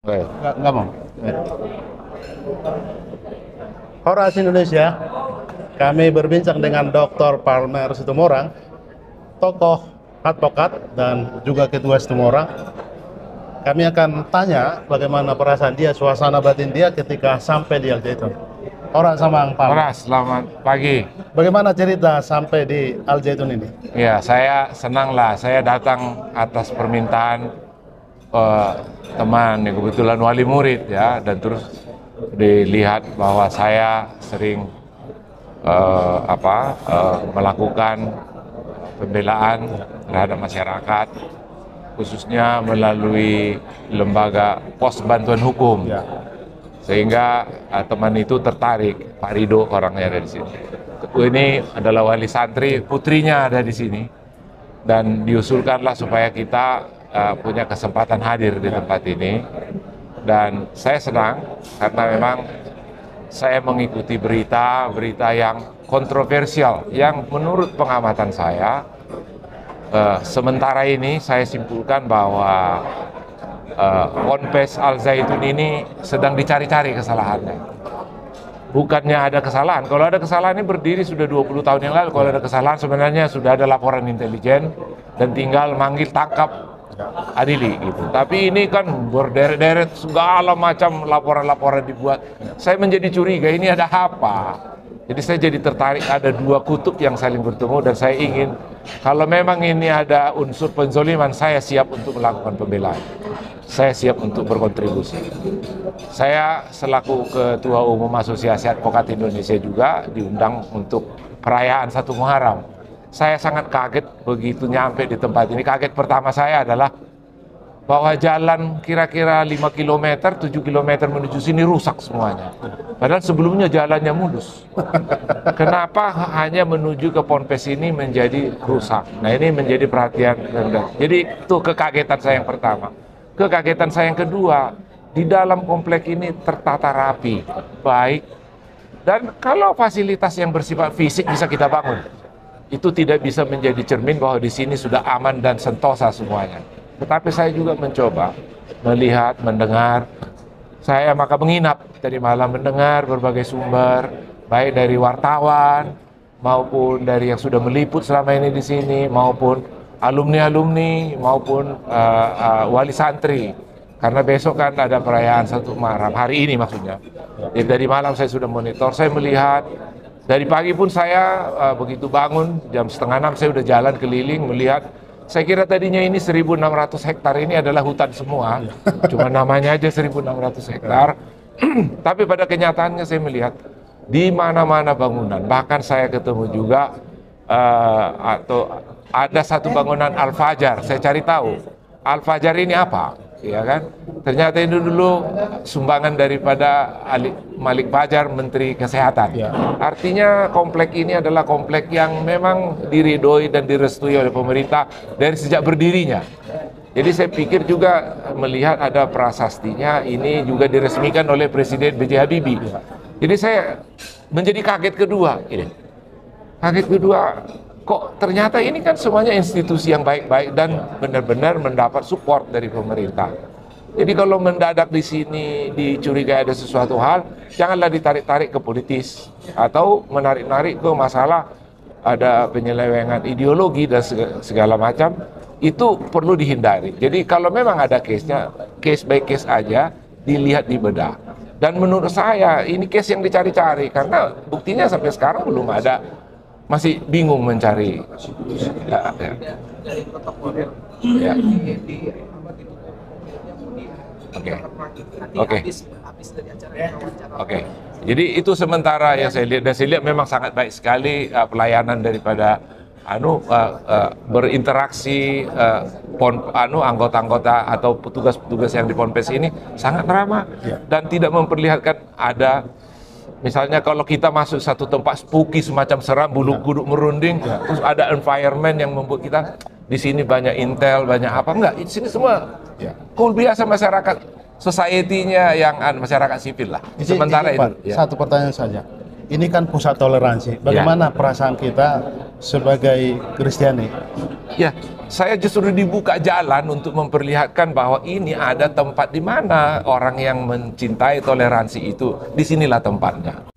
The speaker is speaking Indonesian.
Baik. Nggak mau. Horas Indonesia, kami berbincang dengan Dr. Palmer Situmorang, tokoh advokat dan juga ketua Situmorang. Kami akan tanya bagaimana perasaan dia, suasana batin dia ketika sampai di Al Zaitun. Horas sama Ang Palmer. Horas, selamat pagi. Bagaimana cerita sampai di Al Zaitun ini? Ya, saya senang lah. Saya datang atas permintaan teman yang kebetulan wali murid ya, dan terus dilihat bahwa saya sering melakukan pembelaan terhadap masyarakat, khususnya melalui lembaga pos bantuan hukum. Ya. Sehingga teman itu tertarik, Pak Rido orangnya ada di sini. Ini adalah wali santri, putrinya ada di sini, dan diusulkanlah supaya kita punya kesempatan hadir di tempat ini. Dan saya senang karena memang saya mengikuti berita yang kontroversial, yang menurut pengamatan saya sementara ini saya simpulkan bahwa Ponpes Al Zaitun ini sedang dicari-cari kesalahannya. Bukannya ada kesalahan. Kalau ada kesalahan ini berdiri sudah 20 tahun yang lalu. Kalau ada kesalahan sebenarnya sudah ada laporan intelijen dan tinggal manggil, tangkap, adili gitu. Tapi ini kan berderet-deret segala macam laporan-laporan dibuat. Saya menjadi curiga ini ada apa? Jadi saya jadi tertarik, ada dua kutub yang saling bertemu, dan saya ingin kalau memang ini ada unsur penzoliman, saya siap untuk melakukan pembelaan. Saya siap untuk berkontribusi. Saya selaku Ketua Umum Asosiasi Advokat Indonesia juga diundang untuk perayaan 1 Muharram. Saya sangat kaget begitu nyampe di tempat ini. Kaget pertama saya adalah bahwa jalan kira-kira 5 km, 7 km menuju sini rusak semuanya. Padahal sebelumnya jalannya mulus. Kenapa hanya menuju ke Ponpes ini menjadi rusak? Nah, ini menjadi perhatian rendah. Jadi itu kekagetan saya yang pertama. Kekagetan saya yang kedua, di dalam komplek ini tertata rapi, baik. Dan kalau fasilitas yang bersifat fisik bisa kita bangun, itu tidak bisa menjadi cermin bahwa di sini sudah aman dan sentosa semuanya. Tetapi saya juga mencoba melihat, mendengar. Saya maka menginap tadi malam, mendengar berbagai sumber, baik dari wartawan maupun dari yang sudah meliput selama ini di sini, maupun alumni-alumni, maupun wali santri. Karena besok kan ada perayaan 1 Muharram, hari ini maksudnya. Jadi dari malam saya sudah monitor, saya melihat. Dari pagi pun saya begitu bangun, jam 5:30 saya udah jalan keliling melihat. Saya kira tadinya ini 1.600 hektar ini adalah hutan semua, cuma namanya aja 1.600 hektar. Tapi pada kenyataannya saya melihat di mana-mana bangunan. Bahkan saya ketemu juga atau ada satu bangunan Al-Fajar. Saya cari tahu Al-Fajar ini apa, ya kan? Ternyata ini dulu sumbangan daripada Malik Fajar, Menteri Kesehatan. Ya. Artinya komplek ini adalah komplek yang memang diridhoi dan direstui oleh pemerintah dari sejak berdirinya. Jadi saya pikir juga melihat ada prasastinya, ini juga diresmikan oleh Presiden B.J. Habibie. Jadi saya menjadi kaget kedua. Kaget kedua, kok ternyata ini kan semuanya institusi yang baik-baik dan benar-benar mendapat support dari pemerintah. Jadi kalau mendadak di sini dicurigai ada sesuatu hal, janganlah ditarik-tarik ke politis atau menarik-narik ke masalah ada penyelewengan ideologi dan segala macam. Itu perlu dihindari. Jadi kalau memang ada case-nya, case by case aja, dilihat di bedah. Dan menurut saya ini case yang dicari-cari karena buktinya sampai sekarang belum ada, masih bingung mencari. Ya. Oke. Jadi itu sementara yang saya lihat, dan saya lihat memang sangat baik sekali pelayanan daripada berinteraksi anggota-anggota atau petugas-petugas yang di Ponpes ini sangat ramah dan tidak memperlihatkan ada. Misalnya kalau kita masuk satu tempat spooky semacam seram, bulu kuduk merunding, terus ada environment yang membuat kita di sini banyak intel, banyak apa, enggak, di sini semua cool biasa, masyarakat society-nya yang masyarakat sipil lah. Sementara itu. Satu pertanyaan saja. Ini kan pusat toleransi. Bagaimana perasaan kita sebagai Kristiani? Ya, saya justru dibuka jalan untuk memperlihatkan bahwa ini ada tempat di mana orang yang mencintai toleransi itu, disinilah tempatnya.